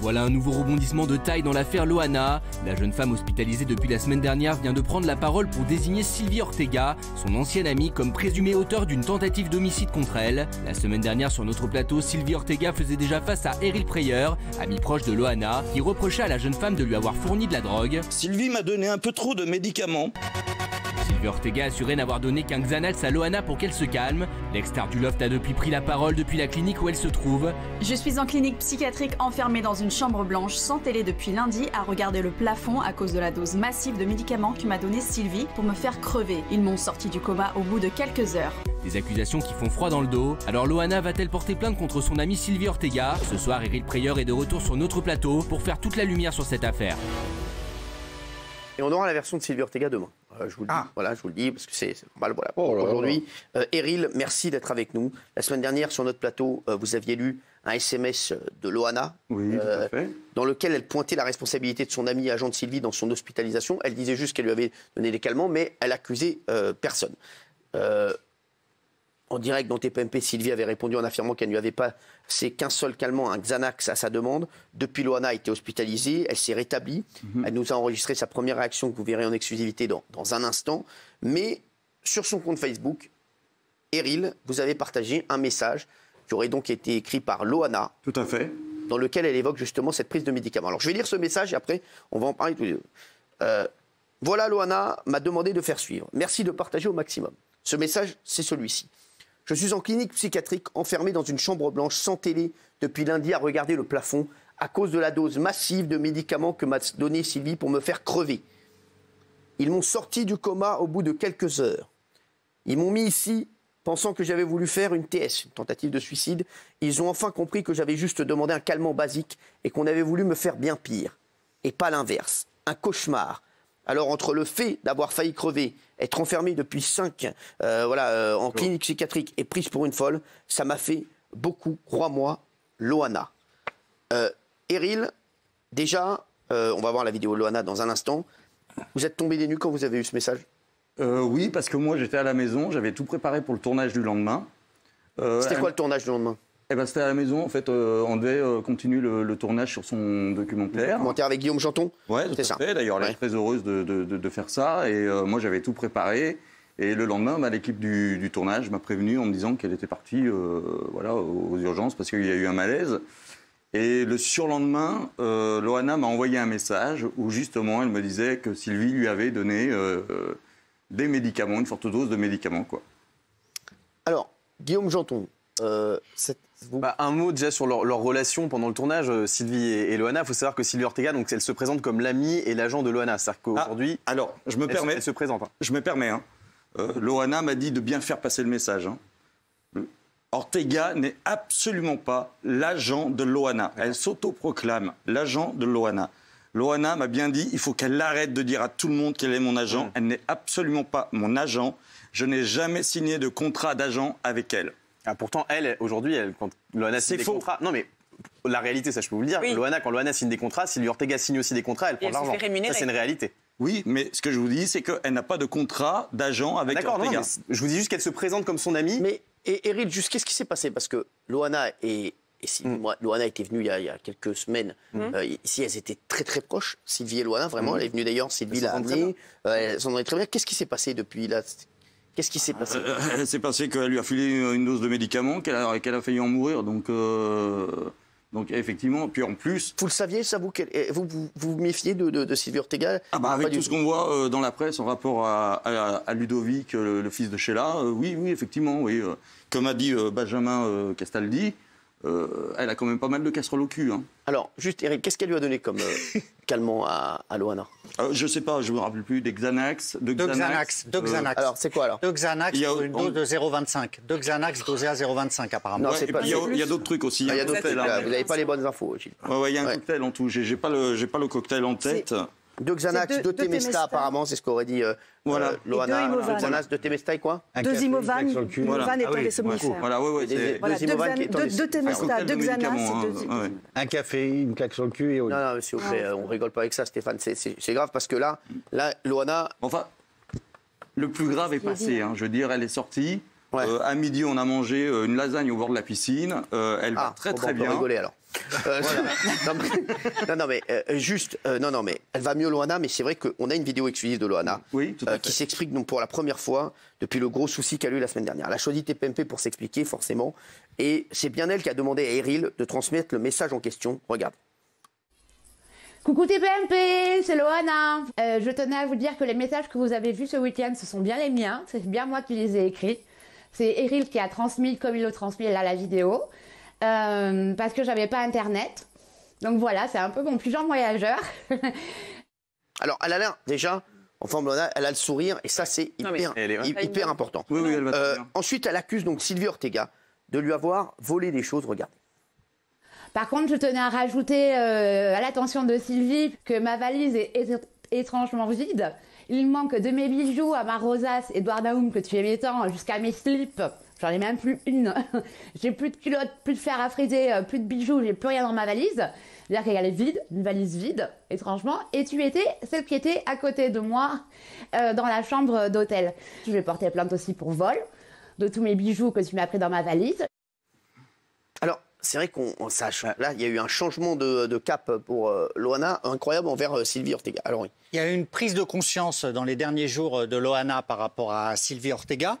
Voilà un nouveau rebondissement de taille dans l'affaire Loana. La jeune femme hospitalisée depuis la semaine dernière vient de prendre la parole pour désigner Sylvie Ortega, son ancienne amie, comme présumée auteure d'une tentative d'homicide contre elle. La semaine dernière sur notre plateau, Sylvie Ortega faisait déjà face à Eril Preyer, ami proche de Loana, qui reprochait à la jeune femme de lui avoir fourni de la drogue. Sylvie m'a donné un peu trop de médicaments. Sylvie Ortega assurait n'avoir donné qu'un Xanax à Loana pour qu'elle se calme. L'ex-star du Loft a depuis pris la parole depuis la clinique où elle se trouve. Je suis en clinique psychiatrique enfermée dans une chambre blanche sans télé depuis lundi à regarder le plafond à cause de la dose massive de médicaments que m'a donné Sylvie pour me faire crever. Ils m'ont sorti du coma au bout de quelques heures. Des accusations qui font froid dans le dos. Alors Loana va-t-elle porter plainte contre son amie Sylvie Ortega? Ce soir, Eril Preyer est de retour sur notre plateau pour faire toute la lumière sur cette affaire. Et on aura la version de Sylvie Ortega demain. Je vous le dis, voilà, je vous le dis, parce que c'est normal. Voilà. Aujourd'hui, Eril, merci d'être avec nous. La semaine dernière, sur notre plateau, vous aviez lu un SMS de Loana, oui, tout à fait, dans lequel elle pointait la responsabilité de son amie agent de Sylvie dans son hospitalisation. Elle disait juste qu'elle lui avait donné des calmants, mais elle accusait personne. En direct dans TPMP, Sylvie avait répondu en affirmant qu'elle ne lui avait pas c'est qu'un seul calmant, un Xanax à sa demande. Depuis, Loana a été hospitalisée, elle s'est rétablie. Elle nous a enregistré sa première réaction que vous verrez en exclusivité dans un instant. Mais sur son compte Facebook, Eril, vous avez partagé un message qui aurait donc été écrit par Loana. Tout à fait. Dans lequel elle évoque justement cette prise de médicaments. Alors je vais lire ce message et après on va en parler tous les deux. Voilà, Loana m'a demandé de faire suivre. Merci de partager au maximum. Ce message, c'est celui-ci. Je suis en clinique psychiatrique, enfermé dans une chambre blanche sans télé depuis lundi à regarder le plafond à cause de la dose massive de médicaments que m'a donné Sylvie pour me faire crever. Ils m'ont sorti du coma au bout de quelques heures. Ils m'ont mis ici pensant que j'avais voulu faire une TS, une tentative de suicide. Ils ont enfin compris que j'avais juste demandé un calmant basique et qu'on avait voulu me faire bien pire. Et pas l'inverse. Un cauchemar. Alors, entre le fait d'avoir failli crever, être enfermé depuis 5 en clinique psychiatrique et prise pour une folle, ça m'a fait beaucoup, crois-moi, Loana. Eril, déjà, on va voir la vidéo de Loana dans un instant. Vous êtes tombé des nues quand vous avez eu ce message? Oui, parce que moi, j'étais à la maison, j'avais tout préparé pour le tournage du lendemain. C'était quoi le tournage du lendemain? C'était à la maison, en fait, on devait continuer le tournage sur son documentaire. Documentaire avec Guillaume Janton? Oui, tout à fait. D'ailleurs, elle est très heureuse de faire ça. Et moi, j'avais tout préparé. Et le lendemain, l'équipe du tournage m'a prévenu en me disant qu'elle était partie aux urgences parce qu'il y a eu un malaise. Et le surlendemain, Loana m'a envoyé un message où, justement, elle me disait que Sylvie lui avait donné des médicaments, une forte dose de médicaments, quoi. Alors, Guillaume Janton, un mot déjà sur leur relation pendant le tournage, Sylvie et Loana. Il faut savoir que Sylvie Ortega, donc, elle se présente comme l'amie et l'agent de Loana. C'est-à-dire qu'aujourd'hui, alors, je me permets, elle se présente. Je me permets. Loana m'a dit de bien faire passer le message. Ortega n'est absolument pas l'agent de Loana. Elle s'autoproclame l'agent de Loana. Loana m'a bien dit, il faut qu'elle arrête de dire à tout le monde qu'elle est mon agent. Elle n'est absolument pas mon agent. Je n'ai jamais signé de contrat d'agent avec elle. Ah, pourtant, aujourd'hui, quand Loana signe des contrats... Non, mais la réalité, ça, je peux vous le dire. Oui. Quand Loana signe des contrats, Sylvie Ortega signe aussi des contrats, elle prend de l'argent. Ça, c'est une réalité. Oui, mais ce que je vous dis, c'est qu'elle n'a pas de contrat d'agent avec Ortega. Non, je vous dis juste qu'elle se présente comme son amie. Mais, Eril, juste qu'est-ce qui s'est passé? Parce que Loana Loana était venue il y a quelques semaines ici, elles étaient très très proches, Sylvie et Loana, vraiment. Elle est venue d'ailleurs, Sylvie l'a amenée, elles s'en très bien. Qu'est-ce qui s'est passé depuis là? Qu'est-ce qui s'est passé? C'est passé qu'elle lui a filé une dose de médicaments, qu'elle a failli en mourir, donc effectivement, puis en plus... Vous le saviez, ça, vous vous méfiez de Sylvie Ortega? Avec tout ce qu'on voit dans la presse en rapport à Ludovic, le fils de Sheila, oui, effectivement, oui. Comme a dit Benjamin Castaldi, elle a quand même pas mal de casseroles au cul. Alors, juste, Eric, qu'est-ce qu'elle lui a donné comme calmant à Loana? Je sais pas, je me rappelle plus, des Xanax. De Xanax. Alors, c'est quoi alors? De Xanax pour une dose de 0,25. De Xanax dosé à 0,25 apparemment. Non, il y a d'autres trucs aussi. Il y a d'autres trucs, là. Vous n'avez pas les bonnes infos, Gilles. Il y a un cocktail en tout. J'ai pas le cocktail en tête. De Xanax, de Temesta, apparemment, c'est ce qu'aurait dit Loana. De Xanax, de Temesta et quoi? De Zimovan. Zimovan étant des somnifères. De Temesta, de Xanax. Un café, une claque sur le cul et au lit. Non, s'il vous plaît, on rigole pas avec ça, Stéphane. C'est grave parce que là, Loana... Enfin, le plus grave est passé. Je veux dire, elle est sortie. À midi, on a mangé une lasagne au bord de la piscine. Elle va très bien. On peut rigoler alors. non, mais juste, non, mais elle va mieux, Loana, mais c'est vrai qu'on a une vidéo exclusive de Loana qui s'explique donc pour la première fois depuis le gros souci qu'elle a eu la semaine dernière. Elle a choisi TPMP pour s'expliquer, forcément, et c'est bien elle qui a demandé à Eril de transmettre le message en question. Regarde. Coucou TPMP, c'est Loana. Je tenais à vous dire que les messages que vous avez vus ce week-end, ce sont bien les miens, c'est bien moi qui les ai écrits. C'est Eril qui a transmis, comme il le transmet là, la vidéo, parce que j'avais pas internet. Donc voilà, c'est un peu mon plus jeune voyageur. Alors, elle a l'air déjà, en forme Loana, elle a le sourire, et ça c'est hyper important. Oui, elle va très bien. Ensuite, elle accuse donc Sylvie Ortega de lui avoir volé des choses, regardez. Par contre, je tenais à rajouter à l'attention de Sylvie que ma valise est étrangement vide. Il manque de mes bijoux à ma rosace Edouard Naoum que tu aimais tant, jusqu'à mes slips. J'en ai même plus une. J'ai plus de culottes, plus de fer à friser, plus de bijoux, j'ai plus rien dans ma valise. C'est-à-dire qu'elle est vide, une valise vide, étrangement. Et tu étais celle qui était à côté de moi dans la chambre d'hôtel. Je vais porter plainte aussi pour vol de tous mes bijoux que tu m'as pris dans ma valise. Alors, c'est vrai qu'on sache. Là, il y a eu un changement de cap pour Loana incroyable envers Sylvie Ortega. Alors, oui. Il y a eu une prise de conscience dans les derniers jours de Loana par rapport à Sylvie Ortega.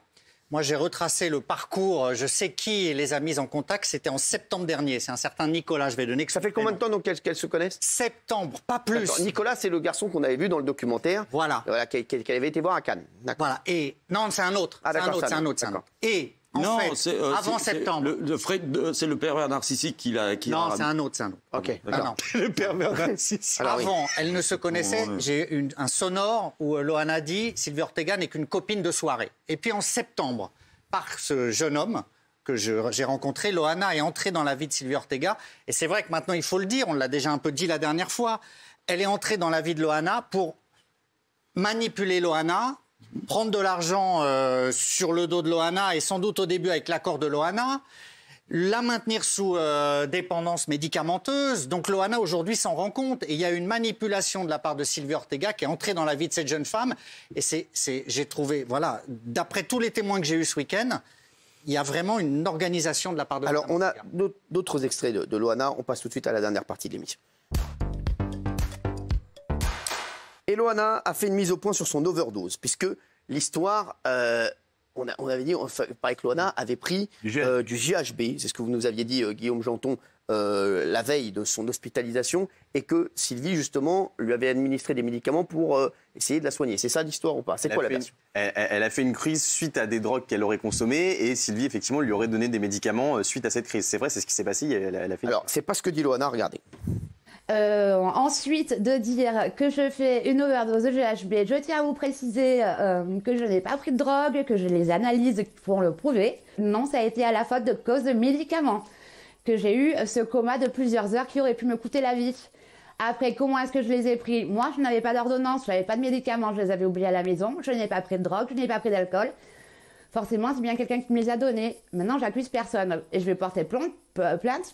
Moi, j'ai retracé le parcours. Je sais qui les a mises en contact. C'était en septembre dernier. C'est un certain Nicolas. Je vais donner. Ça fait combien de temps donc qu'elles se connaissent? Septembre, pas plus. Nicolas, c'est le garçon qu'on avait vu dans le documentaire. Voilà. Qu'elle avait été voir à Cannes. Voilà. Et non, c'est un autre. Ah, c'est un autre. Et en fait, avant septembre. C'est le pervers narcissique qui l'a. Non, c'est un autre. Ok. Non. Le pervers narcissique. Avant, elles ne se connaissaient. J'ai eu un sonore où Loana dit Sylvie Ortega n'est qu'une copine de soirée. Et puis en septembre, par ce jeune homme que j'ai rencontré, Loana est entrée dans la vie de Sylvie Ortega. Et c'est vrai que maintenant, il faut le dire, on l'a déjà un peu dit la dernière fois, elle est entrée dans la vie de Loana pour manipuler Loana, prendre de l'argent sur le dos de Loana et sans doute au début avec l'accord de Loana, la maintenir sous dépendance médicamenteuse. Donc Loana aujourd'hui s'en rend compte et il y a une manipulation de la part de Sylvie Ortega qui est entrée dans la vie de cette jeune femme. Et j'ai trouvé, voilà, d'après tous les témoins que j'ai eus ce week-end, il y a vraiment une organisation de la part de Alors on a d'autres extraits de Loana, on passe tout de suite à la dernière partie de l'émission. Et Loana a fait une mise au point sur son overdose, puisque l'histoire, on avait dit, pareil que Loana avait pris du GHB, c'est ce que vous nous aviez dit, Guillaume Janton, la veille de son hospitalisation, et que Sylvie, justement, lui avait administré des médicaments pour essayer de la soigner. C'est ça l'histoire ou pas? C'est quoi la version? Elle a fait une crise suite à des drogues qu'elle aurait consommées, et Sylvie, effectivement, lui aurait donné des médicaments suite à cette crise. C'est vrai, c'est ce qui s'est passé, elle a fait... Alors, c'est pas ce que dit Loana, regardez. Ensuite, de dire que je fais une overdose de GHB, je tiens à vous préciser que je n'ai pas pris de drogue, que j'ai les analyses pour le prouver. Non, ça a été à la faute de cause de médicaments que j'ai eu ce coma de plusieurs heures qui aurait pu me coûter la vie. Après, comment est-ce que je les ai pris? Moi, je n'avais pas d'ordonnance, je n'avais pas de médicaments, je les avais oubliés à la maison, je n'ai pas pris de drogue, je n'ai pas pris d'alcool. Forcément, c'est bien quelqu'un qui me les a donnés. Maintenant, j'accuse personne et je vais porter plainte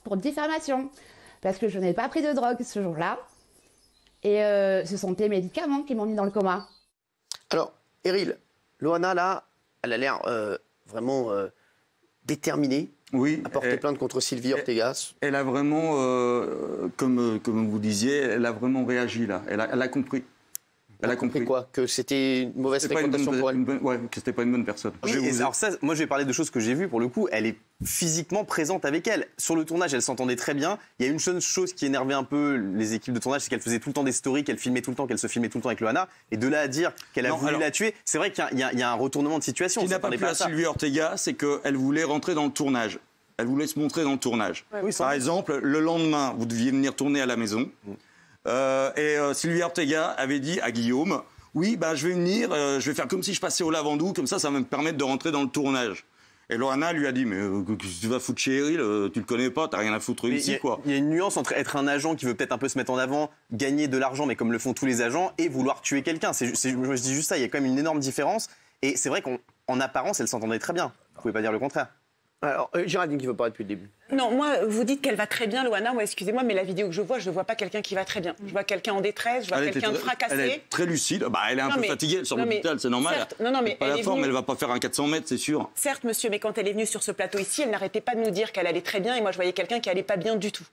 pour diffamation. Parce que je n'ai pas pris de drogue ce jour-là. Et ce sont tes médicaments qui m'ont mis dans le coma. Alors, Eril, Loana, là, elle a l'air vraiment déterminée à porter plainte contre Sylvie Ortega. Elle a vraiment, comme vous disiez, elle a vraiment réagi là. Elle a compris. Elle a compris quoi? Que c'était une mauvaise fréquentation pour elle? Oui, que c'était pas une bonne personne. Alors ça, moi je vais parler de choses que j'ai vues. Pour le coup, elle est physiquement présente avec elle. Sur le tournage, elle s'entendait très bien. Il y a une chose qui énervait un peu les équipes de tournage, c'est qu'elle faisait tout le temps des stories, qu'elle filmait tout le temps, qu'elle se filmait tout le temps avec Loana. Et de là à dire qu'elle a voulu la tuer, c'est vrai qu'il y a un retournement de situation. Ce qui n'a pas plu à Sylvie Ortega, c'est qu'elle voulait rentrer dans le tournage. Elle voulait se montrer dans le tournage. Par exemple, le lendemain, vous deviez venir tourner à la maison. Sylvie Ortega avait dit à Guillaume... Oui, je vais venir, je vais faire comme si je passais au Lavandou, comme ça va me permettre de rentrer dans le tournage. Et Loana lui a dit, mais tu vas foutre chez Eril, tu le connais pas, t'as rien à foutre ici, quoi. Il y a une nuance entre être un agent qui veut peut-être un peu se mettre en avant, gagner de l'argent, mais comme le font tous les agents, et vouloir tuer quelqu'un. Je dis juste ça, il y a quand même une énorme différence. Et c'est vrai qu'en apparence, elle s'entendait très bien. Vous pouvez pas dire le contraire. Alors, Géraldine qui ne veut pas depuis le début. Non, moi, vous dites qu'elle va très bien, Loana. Moi, excusez-moi, mais la vidéo que je vois pas quelqu'un qui va très bien. Je vois quelqu'un en détresse, je vois quelqu'un de fracassé. Elle est très lucide. Bah, elle est un peu fatiguée, elle sort de l'hôpital, c'est normal. Certes, non, mais pas la forme, elle va pas faire un 400 mètres, c'est sûr. Certes, monsieur, mais quand elle est venue sur ce plateau ici, elle n'arrêtait pas de nous dire qu'elle allait très bien. Et moi, je voyais quelqu'un qui allait pas bien du tout.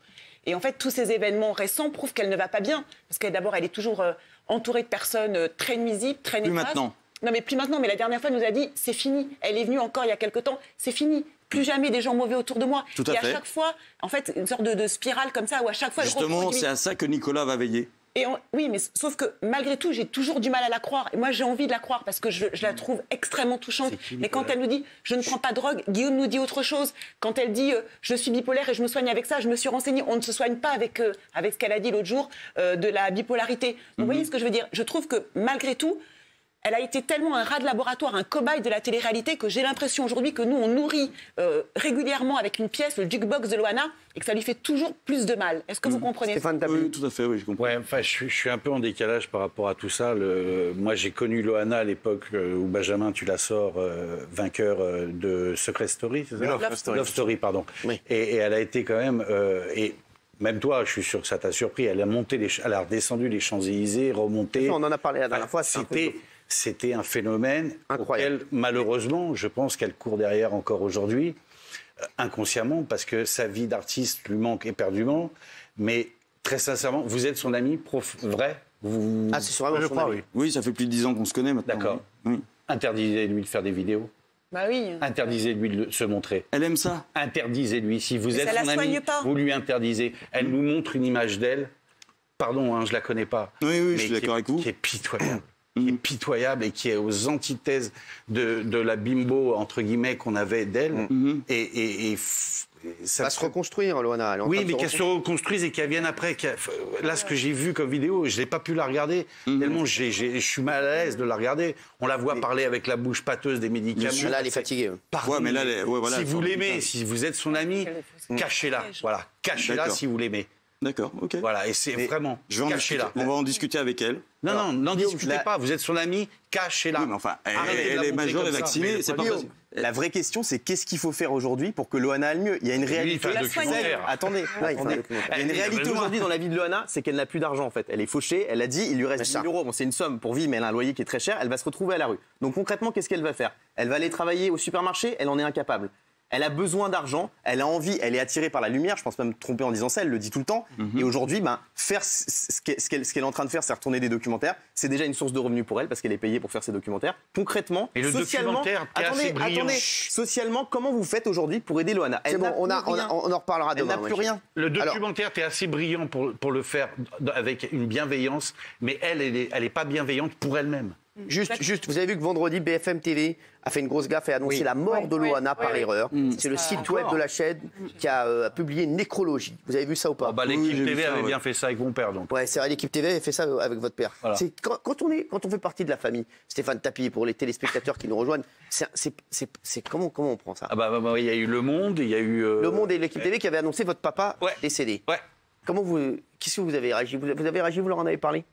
Et en fait, tous ces événements récents prouvent qu'elle ne va pas bien. Parce que d'abord, elle est toujours entourée de personnes très nuisibles, très néfastes. Plus maintenant. Non, mais plus maintenant. Mais la dernière fois, elle nous a dit, c'est fini. Elle est venue encore il y a quelque temps, c'est fini. Plus jamais des gens mauvais autour de moi. Tout à fait. Et à chaque fois, en fait, une sorte de spirale comme ça, où à chaque fois... Justement, c'est à ça que Nicolas va veiller. Oui, mais sauf que malgré tout, j'ai toujours du mal à la croire. Et moi, j'ai envie de la croire parce que je la trouve extrêmement touchante. Mais quand elle nous dit « je ne prends pas de drogue », Guillaume nous dit autre chose. Quand elle dit « je suis bipolaire et je me soigne avec ça », je me suis renseignée. On ne se soigne pas avec ce qu'elle a dit l'autre jour de la bipolarité. Donc, vous voyez ce que je veux dire? Je trouve que malgré tout, elle a été tellement un rat de laboratoire, un cobaye de la télé-réalité que j'ai l'impression aujourd'hui que nous, on nourrit régulièrement avec une pièce, le jukebox de Loana, et que ça lui fait toujours plus de mal. Est-ce que vous comprenez? Stéphane Tapi. Oui, tout à fait, oui, je comprends. Ouais, enfin, je suis un peu en décalage par rapport à tout ça. Moi, j'ai connu Loana à l'époque où Benjamin, tu la sors, vainqueur de Secret Story, c'est ça? Love Story, pardon. Oui. Et elle a été quand même... Même toi, je suis sûr que ça t'a surpris. Elle a redescendu les Champs-Élysées, remonté. On en a parlé la dernière fois. C'était un phénomène incroyable. Auquel, malheureusement, je pense qu'elle court derrière encore aujourd'hui, inconsciemment, parce que sa vie d'artiste lui manque éperdument. Mais très sincèrement, vous êtes son ami vrai? Ah, c'est vraiment son ami. Oui, ça fait plus de 10 ans qu'on se connaît maintenant. D'accord. Oui. Interdisez-lui de faire des vidéos. Bah oui. Interdisez-lui de se montrer. Elle aime ça. Interdisez-lui. Si vous êtes son ami, vous lui interdisez. Elle nous montre une image d'elle. Pardon, hein, je la connais pas. Oui, je suis d'accord avec vous. Qui est pitoyable. Qui est pitoyable et qui est aux antithèses de la bimbo, entre guillemets, qu'on avait d'elle. Ça va se reconstruire, Loana. Oui, mais qu'elle se reconstruise et qu'elle vienne après. Là, ce que j'ai vu comme vidéo, je n'ai pas pu la regarder. Tellement je suis mal à l'aise de la regarder. On la voit parler avec la bouche pâteuse des médicaments. Là, elle est fatiguée. Ouais, mais là, voilà, si vous l'aimez, si vous êtes son ami, cachez-la. Voilà, cachez-la si vous l'aimez. D'accord, ok. Voilà, et c'est vraiment cachez-la. On va en discuter avec elle. Non, n'en discutez pas. Vous êtes son ami, cachez-la. Oui, mais enfin, elle est majeure et vaccinée, c'est pas possible. La vraie question, c'est qu'est-ce qu'il faut faire aujourd'hui pour que Loana aille mieux? Il y a une réalité. Attendez. Il y a une réalité aujourd'hui dans la vie de Loana, c'est qu'elle n'a plus d'argent en fait. Elle est fauchée, elle a dit, il lui reste 10 000 euros. Bon, c'est une somme pour vivre, mais elle a un loyer qui est très cher. Elle va se retrouver à la rue. Donc concrètement, qu'est-ce qu'elle va faire? Elle va aller travailler au supermarché, elle en est incapable. Elle a besoin d'argent, elle a envie, elle est attirée par la lumière, je pense pas me tromper en disant ça, elle le dit tout le temps. Et aujourd'hui, faire ce qu'elle est en train de faire, c'est retourner des documentaires. C'est déjà une source de revenus pour elle parce qu'elle est payée pour faire ses documentaires. Concrètement, et le socialement, socialement, comment vous faites aujourd'hui pour aider Loana? C'est bon, on en reparlera demain. Elle n'a plus rien. Le documentaire, tu es assez brillant pour le faire avec une bienveillance, mais elle est pas bienveillante pour elle-même. Juste, vous avez vu que vendredi, BFM TV a fait une grosse gaffe et a annoncé la mort de Loana par erreur. C'est le site web de la chaîne qui a publié une nécrologie. Vous avez vu ça ou pas? L'équipe TV avait bien fait ça avec mon père. Donc. Ouais, c'est vrai, l'équipe TV avait fait ça avec votre père. Voilà. Quand on fait partie de la famille, Stéphane Tapi, pour les téléspectateurs qui nous rejoignent, comment on prend ça? Il y a eu Le Monde, il y a eu... Le Monde et l'équipe TV qui avaient annoncé votre papa décédé. Ouais. Qu'est-ce que vous avez réagi? Vous avez réagi, vous leur en avez parlé?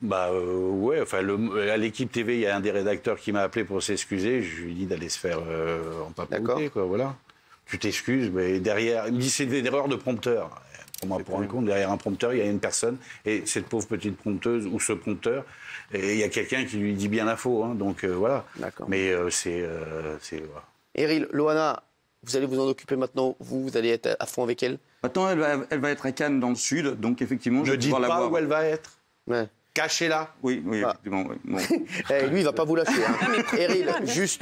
Ouais, enfin, à l'équipe TV, il y a un des rédacteurs qui m'a appelé pour s'excuser. Je lui ai dit d'aller se faire en papauté, quoi, voilà. Tu t'excuses, mais derrière, il me dit c'est des erreurs de prompteur. Pour moi, pour un compte, derrière un prompteur, il y a une personne, et cette pauvre petite prompteuse ou ce prompteur, et il y a quelqu'un qui lui dit bien la faux, hein, donc voilà. D'accord. Mais voilà. Eril, Loana, vous allez vous en occuper maintenant, vous allez être à fond avec elle? Maintenant, elle va être à Cannes, dans le sud, donc effectivement, je vais pouvoir la voir. Ne dites pas où elle va être. Ouais. Cachez-la. Oui, effectivement. Oui. Bon. Lui, il va pas vous lâcher. Eril, juste,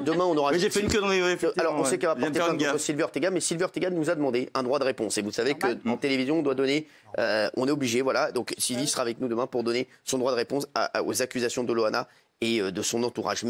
demain, on aura... Mais j'ai fait une connerie, Alors, on sait qu'elle va porter plainte contre Sylvie Ortega, mais Sylvie Ortega nous a demandé un droit de réponse. Et vous savez qu'en télévision, on doit donner... on est obligé, voilà. Donc, Sylvie sera avec nous demain pour donner son droit de réponse aux accusations de Loana et de son entourage.